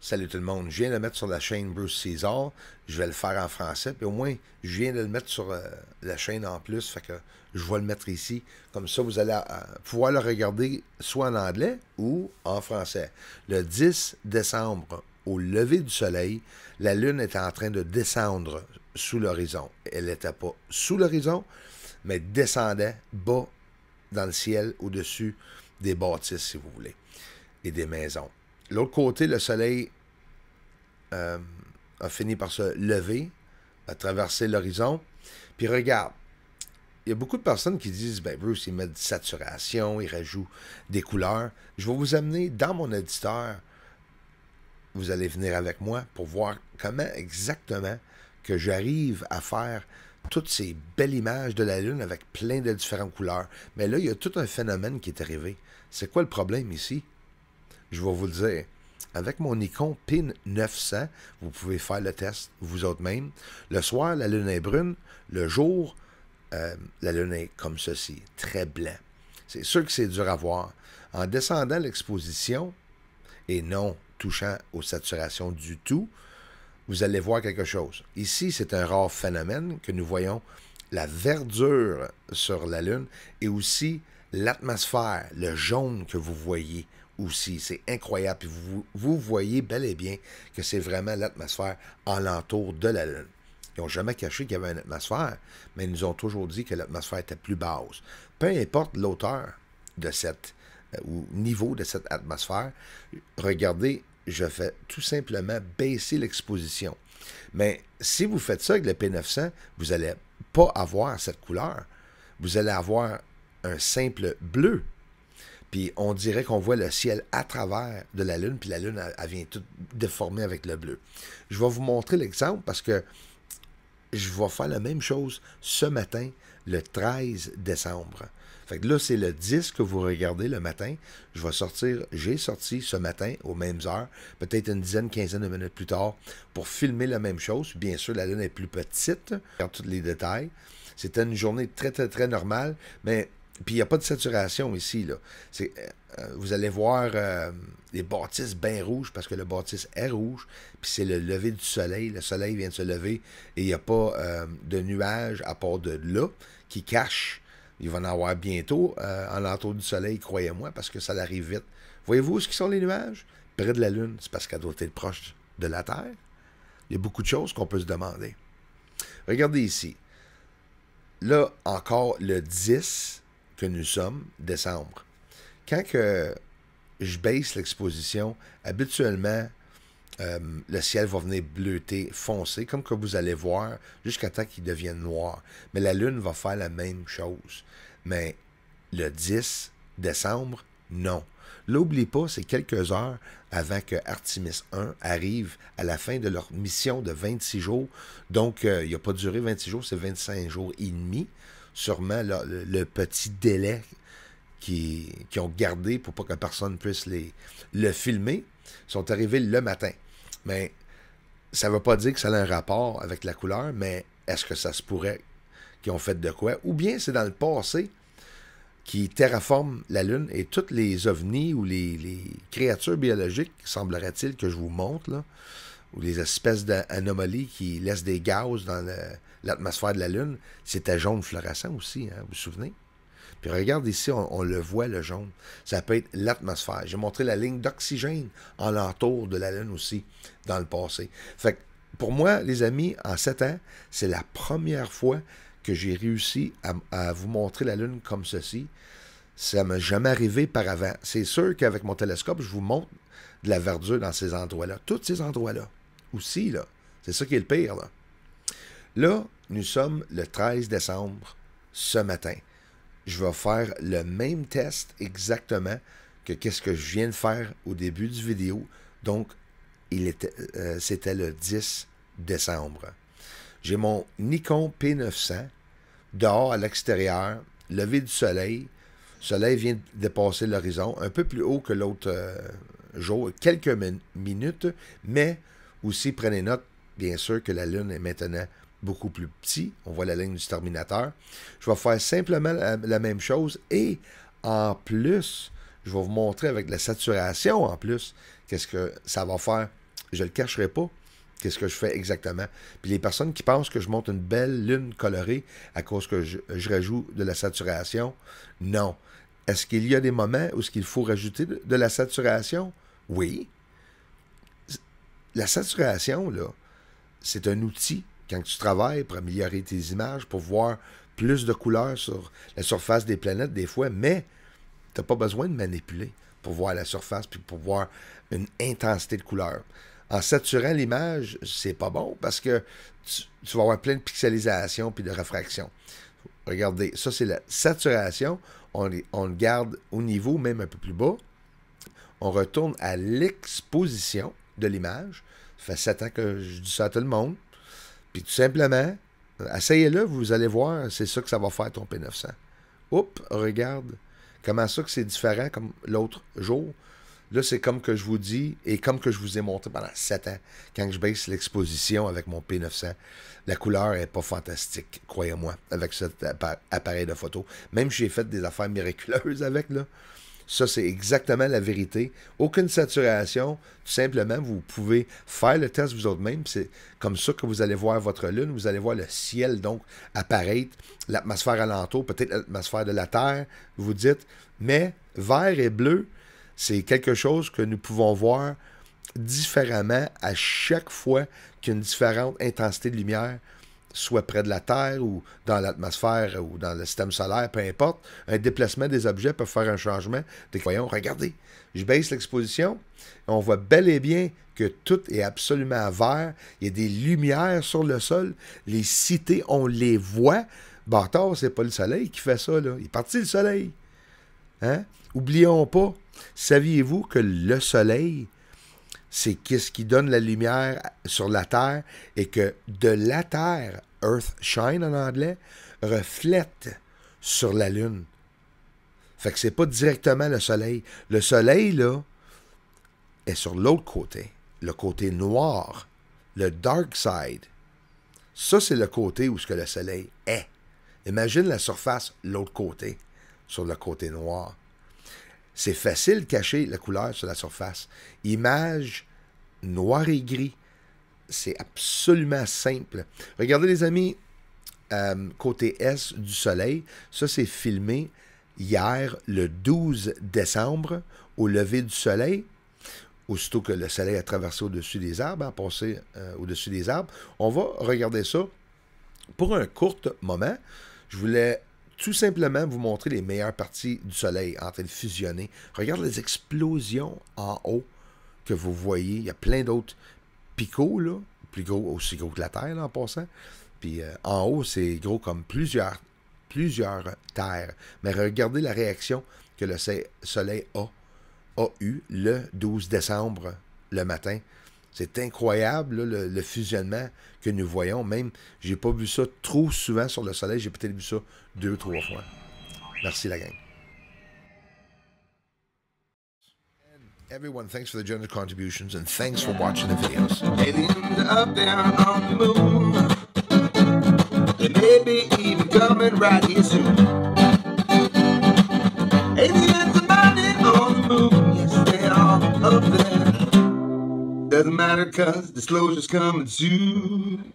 Salut tout le monde, je viens de le mettre sur la chaîne Bruce Caesar, je vais le faire en français, puis au moins je viens de le mettre sur la chaîne en plus, fait que je vais le mettre ici, comme ça vous allez pouvoir le regarder soit en anglais ou en français. Le 10 décembre, au lever du soleil, la lune était en train de descendre sous l'horizon. Elle n'était pas sous l'horizon, mais descendait bas dans le ciel au-dessus des bâtisses, si vous voulez, et des maisons. L'autre côté, le soleil a fini par se lever, a traversé l'horizon. Puis regarde, il y a beaucoup de personnes qui disent, ben Bruce, il met de saturation, il rajoute des couleurs. Je vais vous amener dans mon éditeur. Vous allez venir avec moi pour voir comment exactement que j'arrive à faire toutes ces belles images de la Lune avec plein de différentes couleurs. Mais là, il y a tout un phénomène qui est arrivé. C'est quoi le problème ici? Je vais vous le dire. Avec mon Nikon P900, vous pouvez faire le test vous autres même. Le soir, la lune est brune. Le jour, la lune est comme ceci, très blanc. C'est sûr que c'est dur à voir. En descendant l'exposition, et non touchant aux saturations du tout, vous allez voir quelque chose. Ici, c'est un rare phénomène que nous voyons la verdure sur la lune et aussi l'atmosphère, le jaune que vous voyez aussi. C'est incroyable. Puis vous voyez bel et bien que c'est vraiment l'atmosphère alentour de la Lune. Ils n'ont jamais caché qu'il y avait une atmosphère, mais ils nous ont toujours dit que l'atmosphère était plus basse. Peu importe l'auteur de cette, ou niveau de cette atmosphère, regardez, je fais tout simplement baisser l'exposition. Mais si vous faites ça avec le P900, vous n'allez pas avoir cette couleur. Vous allez avoir un simple bleu. Puis on dirait qu'on voit le ciel à travers de la Lune, puis la Lune, elle vient toute déformée avec le bleu. Je vais vous montrer l'exemple parce que je vais faire la même chose ce matin, le 13 décembre. Fait que là, c'est le 10 que vous regardez le matin. Je vais sortir, j'ai sorti ce matin aux mêmes heures, peut-être une dizaine, quinzaine de minutes plus tard, pour filmer la même chose. Bien sûr, la Lune est plus petite, regarde tous les détails. C'était une journée très, très, très normale, mais puis il n'y a pas de saturation ici, là. Vous allez voir les bâtisses bien rouges parce que le bâtisse est rouge. Puis c'est le lever du soleil. Le soleil vient de se lever et il n'y a pas de nuages à part de là qui cachent. Il va en avoir bientôt en l'entour du soleil, croyez-moi, parce que ça arrive vite. Voyez-vous où sont les nuages? Près de la Lune. C'est parce qu'elle doit être proche de la Terre. Il y a beaucoup de choses qu'on peut se demander. Regardez ici. Là, encore le 10 que nous sommes, décembre. Quand que je baisse l'exposition, habituellement, le ciel va venir bleuter, foncé, comme que vous allez voir, jusqu'à temps qu'il devienne noir. Mais la Lune va faire la même chose. Mais le 10 décembre, non. N'oubliez pas, c'est quelques heures avant que Artemis 1 arrive à la fin de leur mission de 26 jours. Donc, il n'a pas duré 26 jours, c'est 25 jours et demi. Sûrement le petit délai qu'ils ont gardé pour pas que personne puisse le filmer, sont arrivés le matin. Mais ça ne veut pas dire que ça a un rapport avec la couleur, mais est-ce que ça se pourrait qu'ils ont fait de quoi? Ou bien c'est dans le passé qui terraforment la Lune et toutes les ovnis ou les créatures biologiques, semblerait-il que je vous montre, là, ou les espèces d'anomalies qui laissent des gaz dans l'atmosphère de la Lune, c'était jaune fluorescent aussi, hein, vous vous souvenez? Puis regarde ici, on le voit, le jaune. Ça peut être l'atmosphère. J'ai montré la ligne d'oxygène en l'entour de la Lune aussi, dans le passé. Fait que, pour moi, les amis, en 7 ans, c'est la première fois que j'ai réussi à vous montrer la Lune comme ceci. Ça ne m'est jamais arrivé par avant. C'est sûr qu'avec mon télescope, je vous montre de la verdure dans ces endroits-là. Tous ces endroits-là. Aussi, là. C'est ça qui est le pire, là. Là, nous sommes le 13 décembre, ce matin. Je vais faire le même test exactement que qu'est-ce que je viens de faire au début du vidéo. Donc, c'était le 10 décembre. J'ai mon Nikon P900 dehors à l'extérieur, lever du soleil. Le soleil vient de dépasser l'horizon, un peu plus haut que l'autre jour, quelques minutes, mais aussi prenez note, bien sûr, que la Lune est maintenant beaucoup plus petit. On voit la ligne du Terminateur. Je vais faire simplement la même chose et en plus, je vais vous montrer avec la saturation en plus qu'est-ce que ça va faire Je le cacherai pas. Qu'est-ce que je fais exactement? Puis les personnes qui pensent que je monte une belle lune colorée à cause que je rajoute de la saturation, non. Est-ce qu'il y a des moments où il faut rajouter de la saturation? Oui. La saturation, là, c'est un outil quand tu travailles pour améliorer tes images, pour voir plus de couleurs sur la surface des planètes des fois, mais tu n'as pas besoin de manipuler pour voir la surface puis pour voir une intensité de couleur. En saturant l'image, c'est pas bon parce que tu vas avoir plein de pixelisation puis de réfraction. Regardez, ça c'est la saturation. On le garde au niveau, même un peu plus bas. On retourne à l'exposition de l'image. Ça fait 7 ans que je dis ça à tout le monde. Puis tout simplement, essayez-le, vous allez voir, c'est ça que ça va faire ton P900. Oups, regarde. Comment ça que c'est différent comme l'autre jour? Là, c'est comme que je vous dis et comme que je vous ai montré pendant 7 ans, quand je baisse l'exposition avec mon P900, la couleur n'est pas fantastique, croyez-moi, avec cet appareil de photo. Même si j'ai fait des affaires miraculeuses avec, là, ça, c'est exactement la vérité. Aucune saturation, tout simplement, vous pouvez faire le test vous autres même. C'est comme ça que vous allez voir votre lune, vous allez voir le ciel, donc, apparaître, l'atmosphère alentour, peut-être l'atmosphère de la Terre, vous dites, mais vert et bleu, c'est quelque chose que nous pouvons voir différemment à chaque fois qu'une différente intensité de lumière, soit près de la Terre ou dans l'atmosphère ou dans le système solaire, peu importe. Un déplacement des objets peut faire un changement. Voyons, regardez, je baisse l'exposition. On voit bel et bien que tout est absolument vert. Il y a des lumières sur le sol. Les cités, on les voit. Bâtard, c'est pas le soleil qui fait ça, là. Il est parti le soleil. Hein? Oublions pas, saviez-vous que le soleil, c'est ce qui donne la lumière sur la Terre et que de la Terre, Earth Shine en anglais, reflète sur la Lune. Fait que c'est pas directement le soleil. Le soleil, là, est sur l'autre côté, le côté noir, le dark side. Ça, c'est le côté où ce que le soleil est. Imagine la surface, l'autre côté, sur le côté noir. C'est facile de cacher la couleur sur la surface. Image noir et gris. C'est absolument simple. Regardez les amis, côté S du soleil, ça c'est filmé hier le 12 décembre au lever du soleil. Aussitôt que le soleil a traversé au-dessus des arbres, a passé au-dessus des arbres. On va regarder ça pour un court moment. Je voulais tout simplement vous montrer les meilleures parties du soleil en train de fusionner. Regarde les explosions en haut que vous voyez. Il y a plein d'autres picots, là, plus gros, aussi gros que la Terre, là, en passant. Puis en haut, c'est gros comme plusieurs terres. Mais regardez la réaction que le soleil a eu le 12 décembre, le matin. C'est incroyable, là, le fusionnement que nous voyons. Même, j'ai pas vu ça trop souvent sur le soleil. J'ai peut-être vu ça 2 ou 3 fois. Merci, la gang. Everyone, thanks for the generous contributions and thanks for watching the videos. Aliens up there on the moon. They may be even coming right here soon. Aliens are landing on the moon. Yes, they are up there. Doesn't matter 'cause disclosure's coming soon.